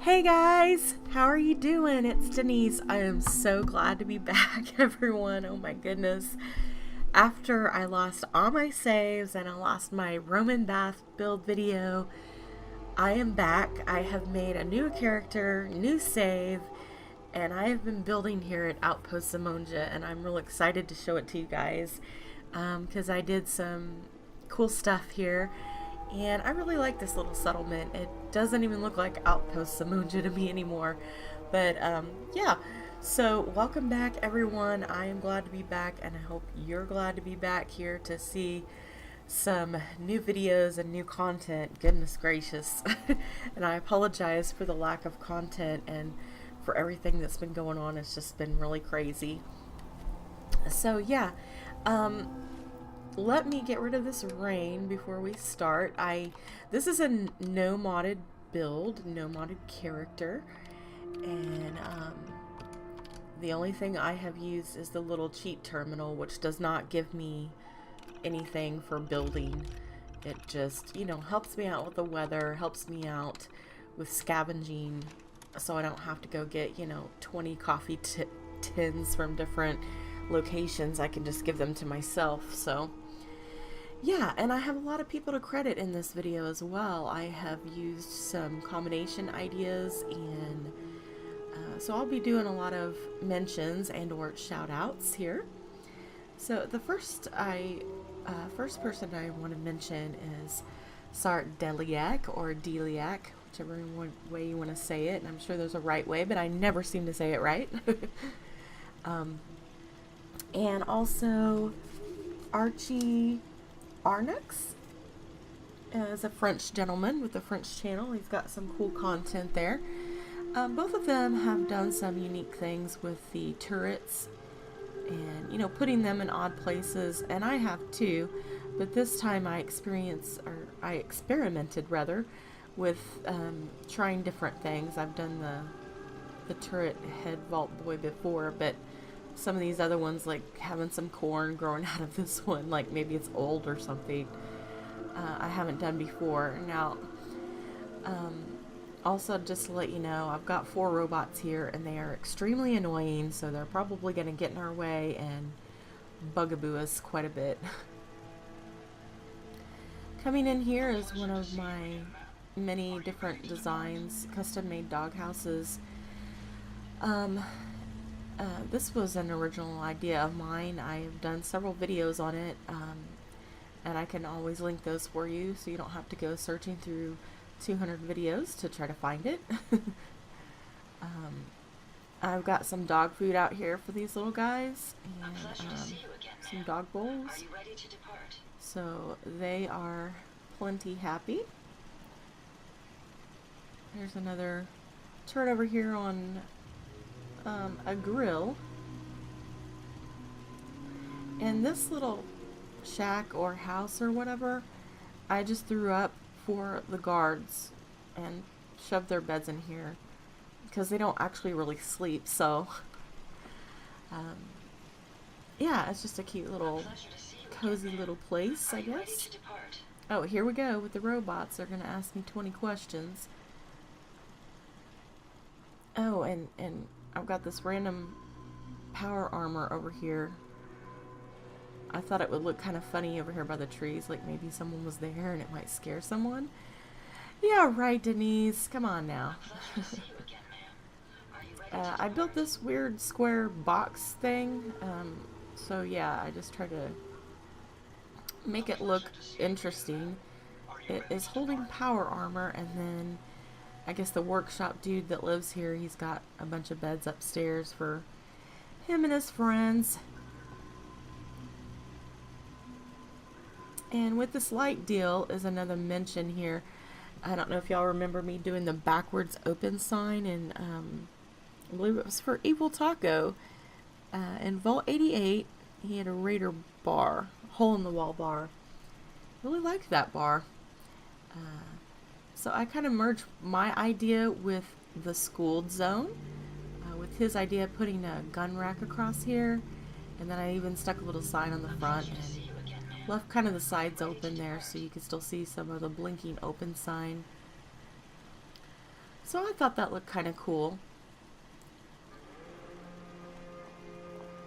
Hey guys, how are you doing? It's Denise. I am so glad to be back, everyone. Oh my goodness. After I lost all my saves and I lost my Roman bath build video, I am back. I have made a new character, new save, and I have been building here at Outpost Zimonja, and I'm real excited to show it to you guys because I did some cool stuff here. And I really like this little settlement. It doesn't even look like Outpost Zimonja to me anymore. But yeah, so welcome back everyone. I am glad to be back, and I hope you're glad to be back here to see some new videos and new content. Goodness gracious. And I apologize for the lack of content and for everything that's been going on. It's just been really crazy. So yeah, let me get rid of this rain before we start. This is a no modded build, no modded character, and the only thing I have used is the little cheat terminal, which does not give me anything for building. It just, you know, helps me out with the weather, helps me out with scavenging, so I don't have to go get, you know, 20 coffee tins from different locations. I can just give them to myself. So yeah, and I have a lot of people to credit in this video as well. I have used some combination ideas, and so I'll be doing a lot of mentions and or shout outs here. So the first person I want to mention is Sart Deliac, or Deliac, whichever way you want to say it. And I'm sure there's a right way, but I never seem to say it right. And also Archie Arnux is a French gentleman with a French channel. He's got some cool content there. Both of them have done some unique things with the turrets and, you know, putting them in odd places, and I have too, but this time I experimented rather with trying different things. I've done the turret head vault boy before, but some of these other ones, like having some corn growing out of this one, like maybe it's old or something, I haven't done before. Now, also just to let you know, I've got 4 robots here, and they are extremely annoying, so they're probably going to get in our way and bugaboo us quite a bit. Coming in here is one of my many different designs, custom-made dog houses. This was an original idea of mine. I have done several videos on it, and I can always link those for you so you don't have to go searching through 200 videos to try to find it. I've got some dog food out here for these little guys, and some dog bowls. Are you ready to depart? So they are plenty happy. There's another turret over here on a grill, and this little shack or house or whatever I just threw up for the guards and shoved their beds in here because they don't actually really sleep. So yeah, it's just a cute little cozy little place, I guess. Oh, here we go with the robots. They're gonna ask me 20 questions. Oh, and I've got this random power armor over here. I thought it would look kind of funny over here by the trees, like maybe someone was there and it might scare someone. Yeah, right, Denise. Come on now. I built this weird square box thing, so yeah, I just try to make it look interesting. It is holding power armor, and then I guess the workshop dude that lives here, he's got a bunch of beds upstairs for him and his friends. And with this light deal is another mention here. I don't know if y'all remember me doing the backwards open sign, and I believe it was for Evil Taco. In Vault 88, he had a Raider bar, hole in the wall bar. Really liked that bar. So I kind of merged my idea with the schooled zone, with his idea of putting a gun rack across here, and then I even stuck a little sign on the front and left kind of the sides open there so you can still see some of the blinking open sign. So I thought that looked kind of cool.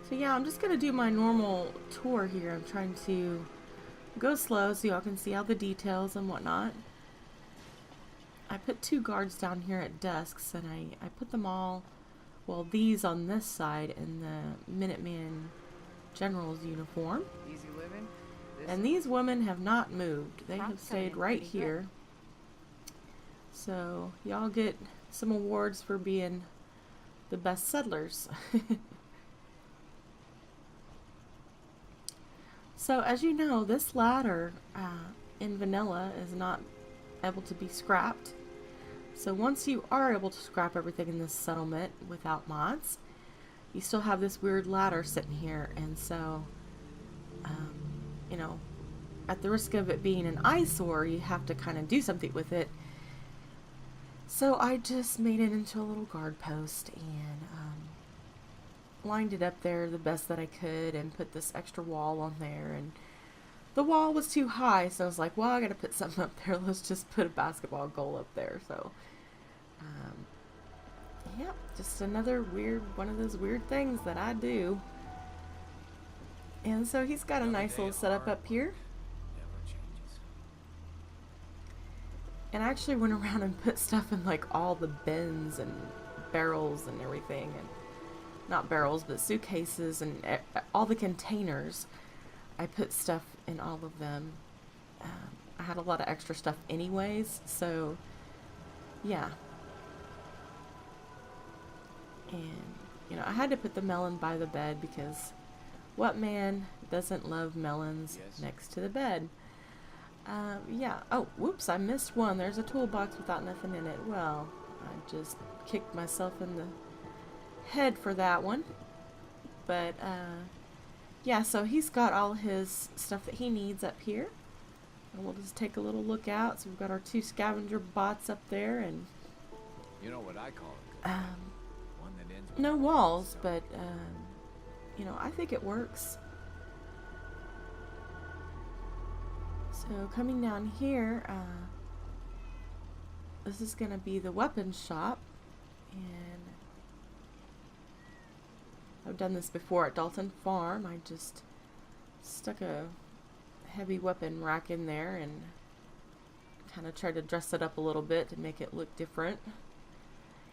So yeah, I'm just going to do my normal tour here. I'm trying to go slow so y'all can see all the details and whatnot. I put 2 guards down here at desks, and I put them all, well, these on this side in the Minuteman General's uniform. Easy living. And these women have not moved. They have stayed right here. So y'all get some awards for being the best settlers. So as you know, this ladder in vanilla is not able to be scrapped. So once you are able to scrap everything in this settlement without mods, you still have this weird ladder sitting here. And so, you know, at the risk of it being an eyesore, you have to kind of do something with it. So I just made it into a little guard post and lined it up there the best that I could and put this extra wall on there. And the wall was too high, so I was like, well, I gotta put something up there. Let's just put a basketball goal up there. So yeah, just another one of those weird things that I do. And so he's got a nice little setup up here. And I actually went around and put stuff in like all the bins and barrels and everything, and not barrels, but suitcases and all the containers. I put stuff in all of them. I had a lot of extra stuff anyways, so yeah. And, you know, I had to put the melon by the bed because what man doesn't love melons next to the bed? Yeah. Oh, whoops, I missed one. There's a toolbox without nothing in it. Well, I just kicked myself in the head for that one. But yeah, so he's got all his stuff that he needs up here, and we'll just take a little look out. So we've got our 2 scavenger bots up there, and you know what I call it? One that ends with no walls, but you know, I think it works. So coming down here, this is gonna be the weapons shop, and I've done this before at Dalton Farm. I just stuck a heavy weapon rack in there and kind of tried to dress it up a little bit to make it look different.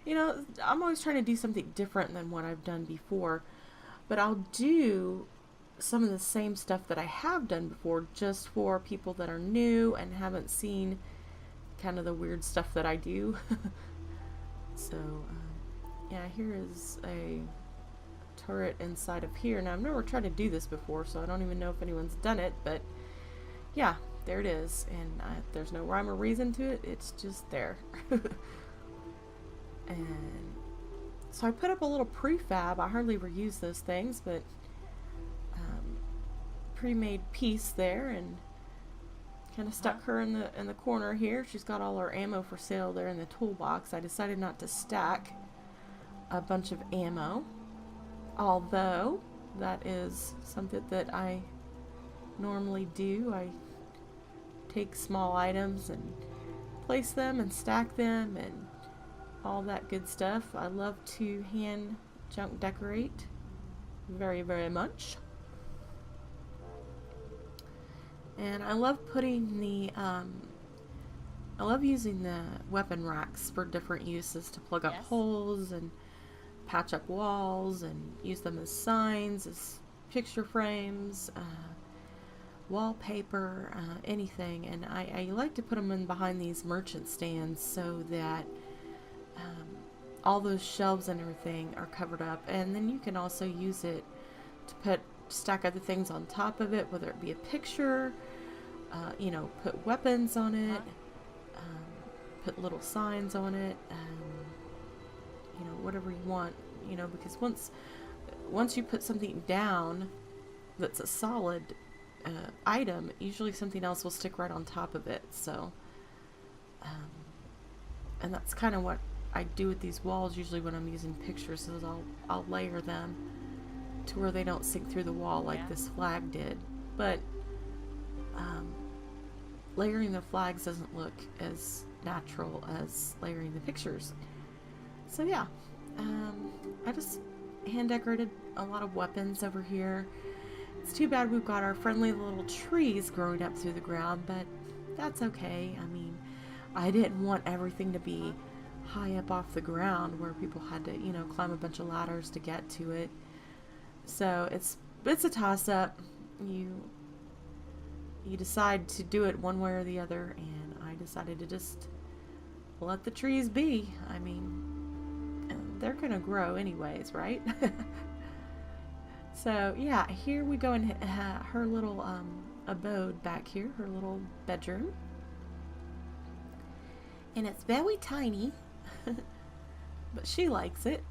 You know, I'm always trying to do something different than what I've done before, but I'll do some of the same stuff that I have done before just for people that are new and haven't seen kind of the weird stuff that I do. So, yeah, here is a turret inside of here. Now, I've never tried to do this before, so I don't even know if anyone's done it, but yeah, there it is. And there's no rhyme or reason to it. It's just there. And so I put up a little prefab. I hardly ever use those things, but pre-made piece there, and kind of stuck her in the corner here. She's got all her ammo for sale there in the toolbox. I decided not to stack a bunch of ammo, although that is something that I normally do. I take small items and place them and stack them and all that good stuff. I love to hand junk decorate very, very much. And I love putting the, I love using the weapon racks for different uses to plug up holes and patch up walls and use them as signs, as picture frames, wallpaper, anything. And I like to put them in behind these merchant stands so that all those shelves and everything are covered up. And then you can also use it to stack other things on top of it, whether it be a picture, you know, put weapons on it, put little signs on it, you know, whatever you want, you know, because once you put something down that's a solid item, usually something else will stick right on top of it. So and that's kind of what I do with these walls usually when I'm using pictures, is I'll layer them to where they don't sink through the wall like this flag did. But layering the flags doesn't look as natural as layering the pictures. So yeah, I just hand decorated a lot of weapons over here. It's too bad we've got our friendly little trees growing up through the ground, but that's okay. I mean, I didn't want everything to be high up off the ground where people had to, you know, climb a bunch of ladders to get to it. So it's a toss-up. You decide to do it one way or the other, and I decided to just let the trees be. I mean, they're gonna grow anyways, right? So yeah, here we go in her little abode back here, her little bedroom. And it's very tiny, but she likes it.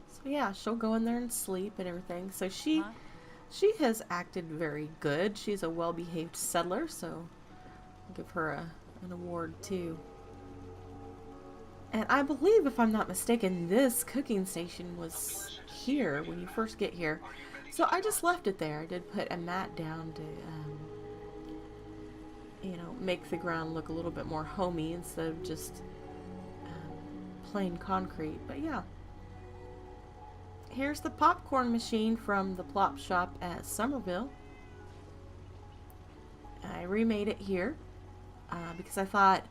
So yeah, she'll go in there and sleep and everything. So she has acted very good. She's a well-behaved settler, so I'll give her an award too. And I believe, if I'm not mistaken, this cooking station was here when you first get here. So I just left it there. I did put a mat down to, you know, make the ground look a little bit more homey instead of just plain concrete. But yeah. Here's the popcorn machine from the Plop Shop at Somerville. I remade it here because I thought,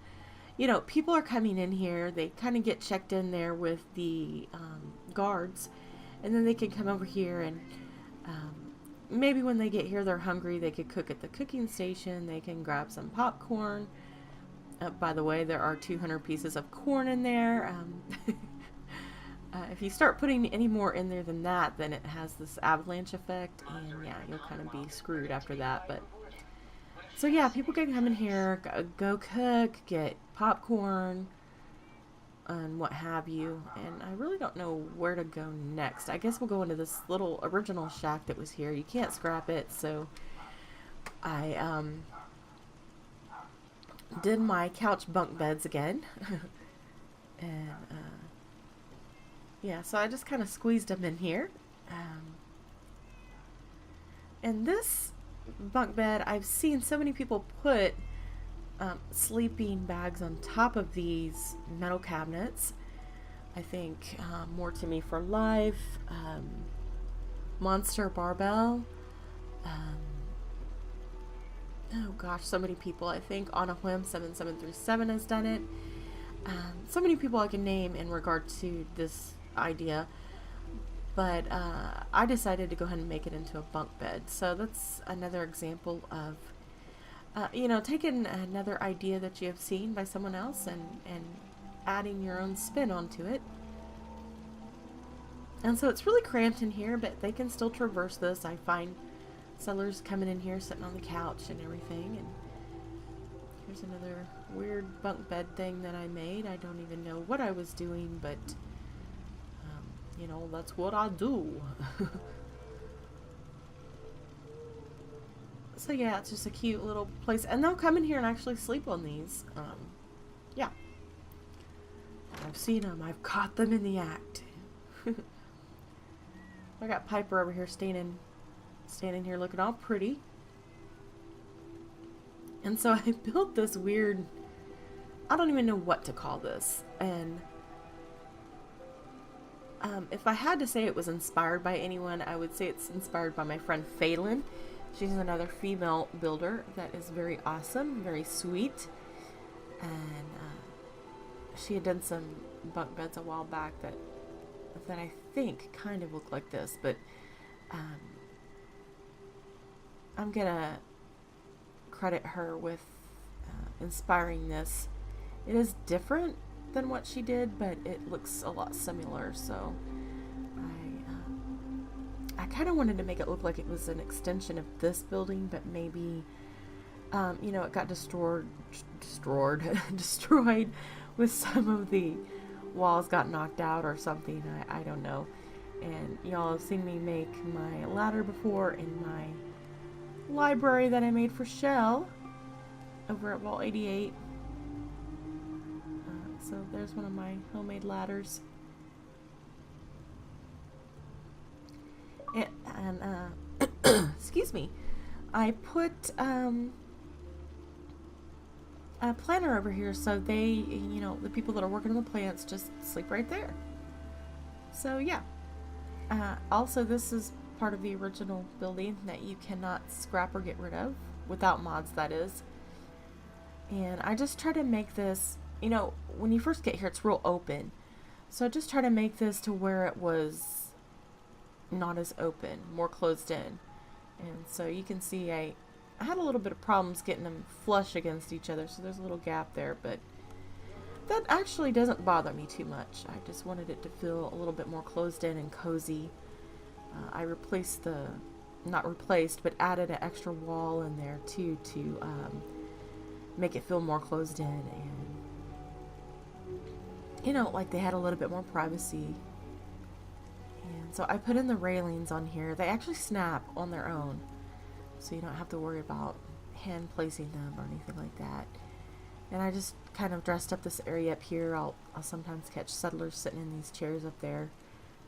you know, people are coming in here. They kind of get checked in there with the guards, and then they can come over here and maybe when they get here they're hungry. They could cook at the cooking station. They can grab some popcorn. By the way, there are 200 pieces of corn in there. If you start putting any more in there than that, then it has this avalanche effect, and yeah, you'll kind of be screwed after that. But so yeah, people can come in here, go cook, get popcorn, and what have you. And I really don't know where to go next. I guess we'll go into this little original shack that was here. You can't scrap it, so I did my couch bunk beds again. And yeah, so I just kind of squeezed them in here. And this bunk bed, I've seen so many people put sleeping bags on top of these metal cabinets. I think More to Me for Life, Monster Barbell, oh gosh, so many people. I think On a Whim 7737 has done it. So many people I can name in regard to this idea, but I decided to go ahead and make it into a bunk bed. So that's another example of you know, taking another idea that you have seen by someone else and adding your own spin onto it. And so it's really cramped in here, but they can still traverse this. I find settlers coming in here sitting on the couch and everything. And here's another weird bunk bed thing that I made. I don't even know what I was doing, but you know, that's what I do. So yeah, it's just a cute little place, and they'll come in here and actually sleep on these. Yeah, I've seen them. I've caught them in the act. I got Piper over here standing here looking all pretty. And so I built this weird, I don't even know what to call this. And if I had to say it was inspired by anyone, I would say it's inspired by my friend Phelan. She's another female builder that is very awesome, very sweet. And she had done some bunk beds a while back that I think kind of look like this. But I'm gonna credit her with inspiring this. It is different than what she did, but it looks a lot similar. So I kind of wanted to make it look like it was an extension of this building, but maybe you know, it got destroyed with some of the walls got knocked out or something. I don't know. And y'all have seen me make my ladder before in my library that I made for Shell over at Wall 88. So there's one of my homemade ladders. And excuse me, I put planter over here, so they, the people that are working on the plants just sleep right there. So yeah. Also, this is part of the original building that you cannot scrap or get rid of, without mods, that is. And I just try to make this, when you first get here, it's real open. So I just try to make this to where it was not as open, more closed in. And so you can see I had a little bit of problems getting them flush against each other, so there's a little gap there, but that actually doesn't bother me too much. I just wanted it to feel a little bit more closed in and cozy. I replaced not replaced, but added an extra wall in there too to make it feel more closed in, and like they had a little bit more privacy. And so I put in the railings on here. They actually snap on their own, so you don't have to worry about hand placing them or anything like that. And I just kind of dressed up this area up here. I'll sometimes catch settlers sitting in these chairs up there.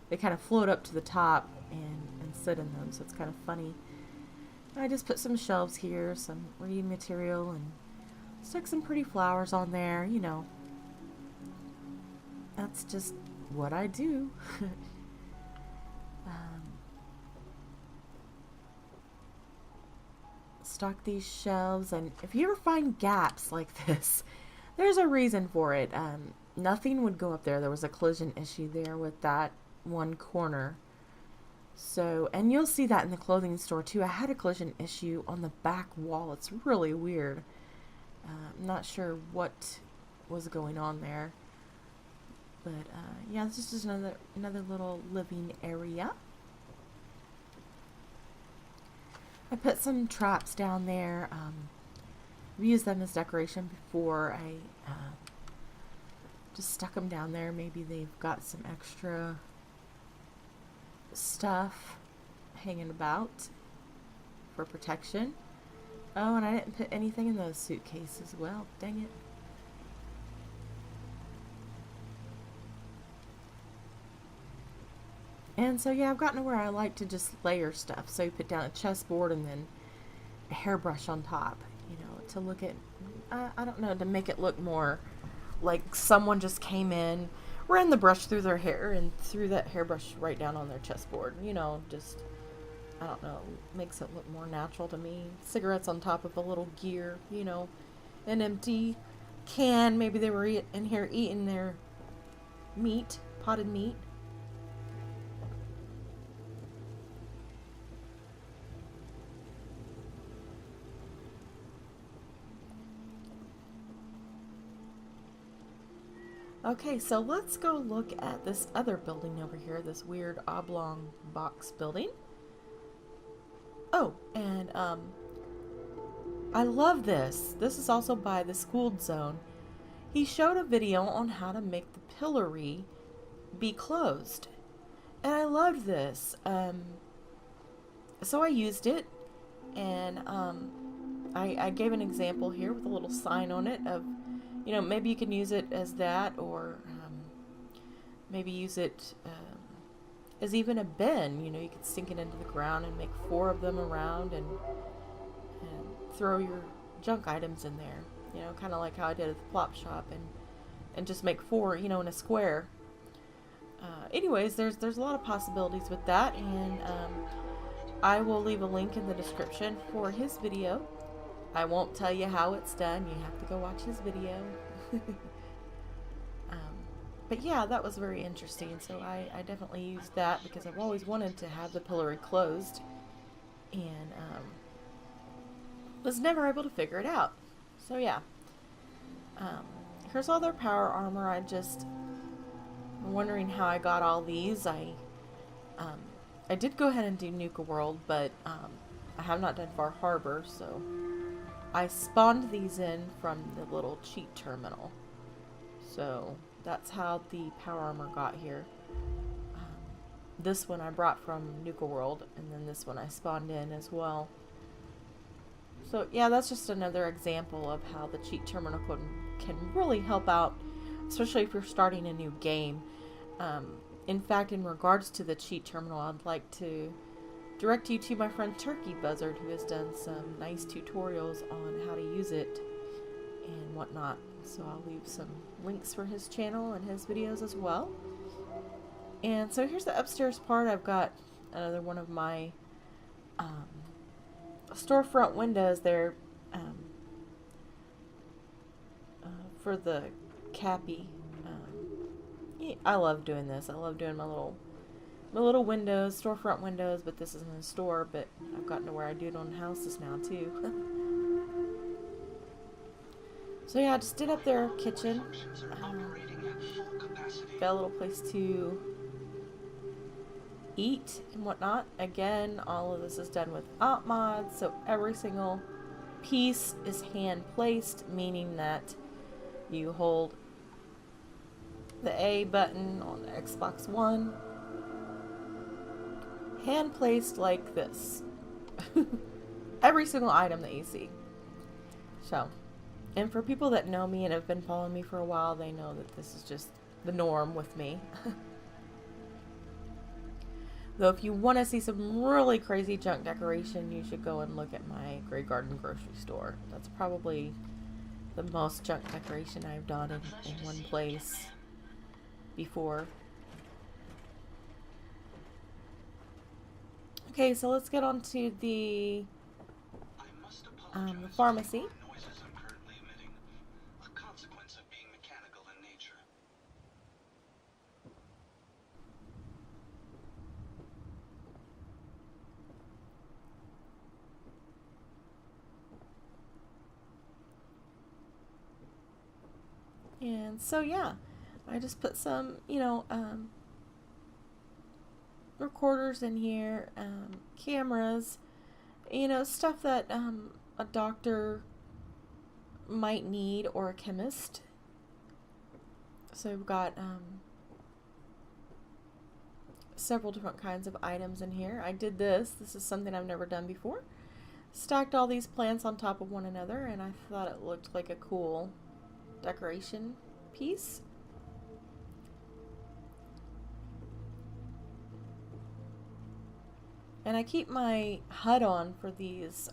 They kind of float up to the top and sit in them, so it's kind of funny. I just put some shelves here, some reading material, and stuck some pretty flowers on there, That's just what I do. Stock these shelves, and if you ever find gaps like this, there's a reason for it. Nothing would go up there. There was a collision issue there with that one corner. So, and you'll see that in the clothing store too. I had a collision issue on the back wall. It's really weird. I'm not sure what was going on there. But yeah, this is just another little living area. I put some traps down there. I've used them as decoration before. I just stuck them down there. Maybe they've got some extra stuff hanging about for protection. Oh, and I didn't put anything in those suitcases. Well, dang it. And so yeah, I've gotten to where I like to just layer stuff. So you put down a chessboard and then a hairbrush on top, to look at, I don't know, to make it look more like someone just came in, ran the brush through their hair and threw that hairbrush right down on their chessboard. Just, I don't know, makes it look more natural to me. Cigarettes on top of a little gear, an empty can. Maybe they were in here eating their meat, potted meat. Okay, so let's go look at this other building over here, this weird oblong box building. Oh, and I love this. This is also by the Schooled Zone. He showed a video on how to make the pillory be closed. And I loved this. So I used it, and I gave an example here with a little sign on it of, maybe you can use it as that, or maybe use it as even a bin. You could sink it into the ground and make 4 of them around and throw your junk items in there. Kind of like how I did at the plop shop, and just make 4, in a square. Anyways, there's a lot of possibilities with that, and I will leave a link in the description for his video. I won't tell you how it's done. You have to go watch his video. But yeah, that was very interesting. So I definitely used that because I've always wanted to have the pillory closed, and was never able to figure it out. So yeah. Here's all their power armor. I'm wondering how I got all these. I did go ahead and do Nuka World, but I have not done Far Harbor, so I spawned these in from the little cheat terminal. So that's how the power armor got here. This one I brought from Nuka World, and then this one I spawned in as well. So yeah, that's just another example of how the cheat terminal can really help out, especially if you're starting a new game. In fact, in regards to the cheat terminal, I'd like to direct you to my friend Turkey Buzzard, who has done some nice tutorials on how to use it. and whatnot. So I'll leave some links for his channel and his videos as well. And so here's the upstairs part. I've got another one of my storefront windows there for the Cappy. I love doing this. I love doing my little windows, storefront windows, but this isn't a store, but I've gotten to where I do it on houses now too. So yeah, I just did up their kitchen. Got a little place to eat and whatnot. Again, all of this is done with op mods, so every single piece is hand placed, meaning that you hold the A button on the Xbox One, hand placed like this. Every single item that you see. So, and for people that know me and have been following me for a while, they know that this is just the norm with me. Though if you want to see some really crazy junk decoration, you should go and look at my Grey Garden grocery store. That's probably the most junk decoration I've done in one place before. Okay, so let's get on to the pharmacy. And so yeah, I just put some, recorders in here, cameras, stuff that a doctor might need, or a chemist. So we've got several different kinds of items in here. I did this. This is something I've never done before. Stacked all these plants on top of one another, and I thought it looked like a cool decoration piece. And I keep my HUD on for these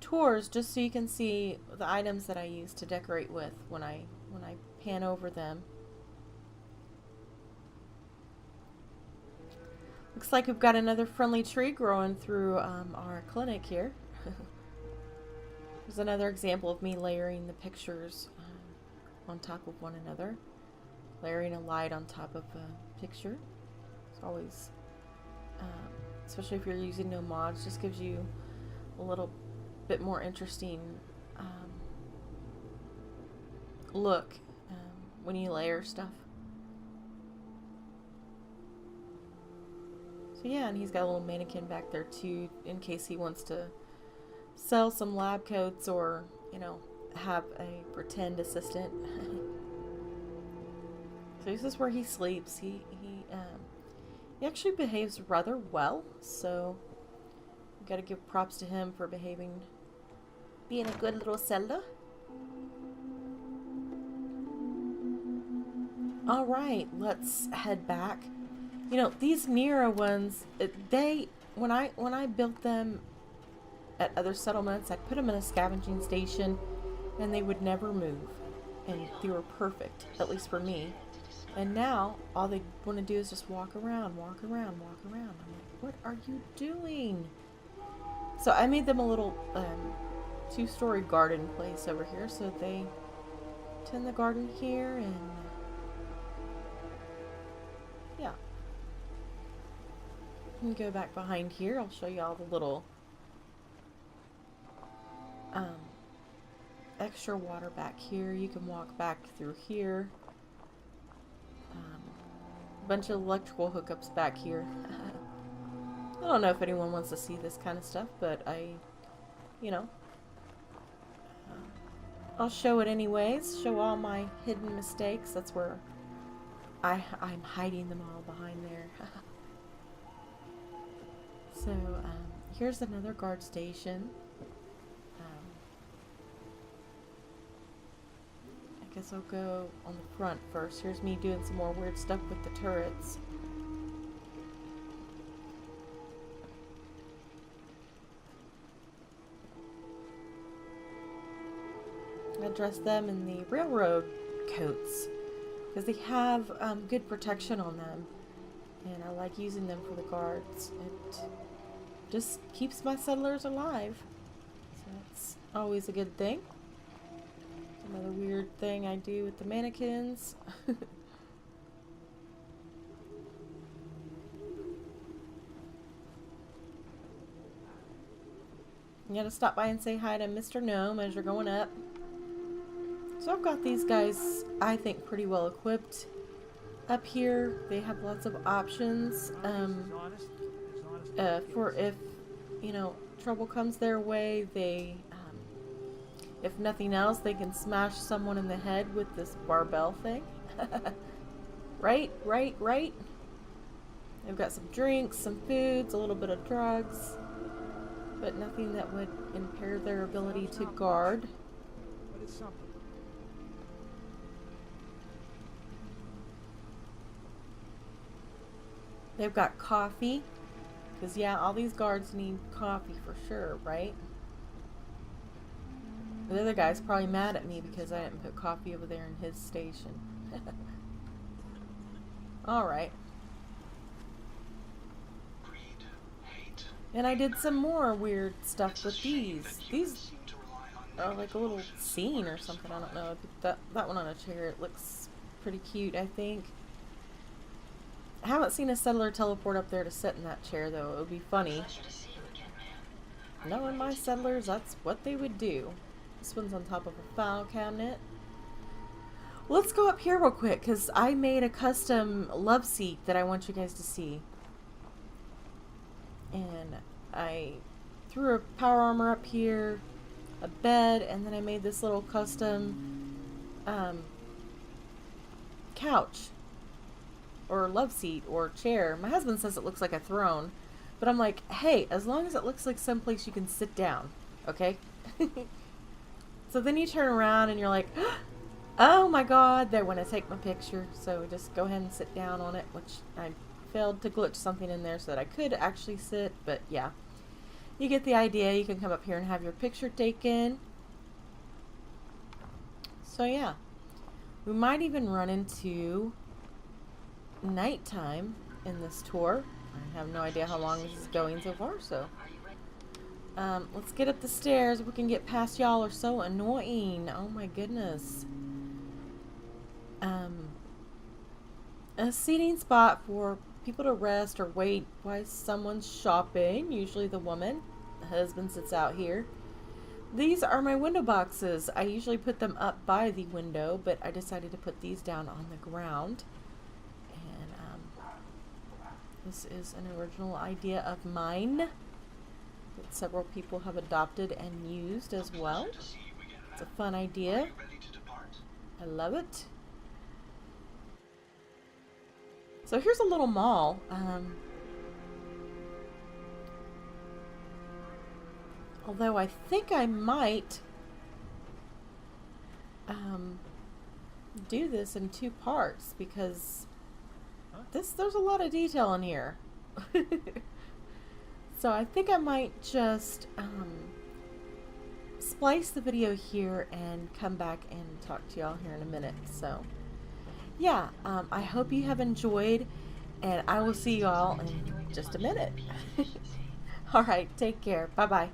tours just so you can see the items that I use to decorate with when I pan over them. Looks like we've got another friendly tree growing through our clinic here. There's another example of me layering the pictures on top of one another. Layering a light on top of a picture. It's always, especially if you're using no mods, just gives you a little bit more interesting look when you layer stuff. So yeah, and he's got a little mannequin back there too, in case he wants to sell some lab coats or, have a pretend assistant. So this is where he sleeps. He actually behaves rather well, so we gotta give props to him for being a good little Zelda. Alright, let's head back. These Nero ones, when I built them at other settlements, I put them in a scavenging station and they would never move, and they were perfect, at least for me. And now all they want to do is just walk around, walk around, walk around. I'm like, what are you doing? So I made them a little 2-story garden place over here, so they tend the garden here, and yeah. You can go back behind here. I'll show you all the little extra water back here. You can walk back through here. Bunch of electrical hookups back here. I don't know if anyone wants to see this kind of stuff, but I'll show it anyways. Show all my hidden mistakes. That's where I'm hiding them all behind there. So here's another guard station. I guess I'll go on the front first. Here's me doing some more weird stuff with the turrets. I dress them in the railroad coats because they have good protection on them, and I like using them for the guards. It just keeps my settlers alive, so that's always a good thing. Another weird thing I do with the mannequins. You gotta stop by and say hi to Mr. Gnome as you're going up. So I've got these guys, I think, pretty well equipped up here. They have lots of options for if, you know, trouble comes their way. They, if nothing else, they can smash someone in the head with this barbell thing. Right? They've got some drinks, some foods, a little bit of drugs, but nothing that would impair their ability to guard. But it's something. They've got coffee, because yeah, all these guards need coffee for sure, right? The other guy's probably mad at me because I didn't put coffee over there in his station. Alright. And I did some more weird stuff with these. These are like a little scene or something. I don't know. I put that one on a chair. It looks pretty cute, I think. I haven't seen a settler teleport up there to sit in that chair, though. It would be funny. Knowing my settlers, that's what they would do. This one's on top of a file cabinet. Let's go up here real quick, because I made a custom love seat that I want you guys to see. And I threw a power armor up here, a bed, and then I made this little custom couch, or love seat, or chair. My husband says it looks like a throne, but I'm like, hey, as long as it looks like someplace you can sit down, okay? So then you turn around and you're like, oh my god, they want to take my picture, so just go ahead and sit down on it, which I failed to glitch something in there so that I could actually sit, but yeah. You get the idea. You can come up here and have your picture taken. So yeah. We might even run into nighttime in this tour. I have no idea how long this is going so far, so let's get up the stairs. We can get past y'all are so annoying. Oh my goodness. A seating spot for people to rest or wait while someone's shopping, usually the woman. The husband sits out here. These are my window boxes. I usually put them up by the window, but I decided to put these down on the ground. And this is an original idea of mine that several people have adopted and used as well. It's a fun idea. I love it. So here's a little mall. Although I think I might do this in 2 parts because there's a lot of detail in here. So I think I might just splice the video here and come back and talk to y'all here in a minute. So yeah, I hope you have enjoyed, and I will see y'all in just a minute. Alright, take care. Bye-bye.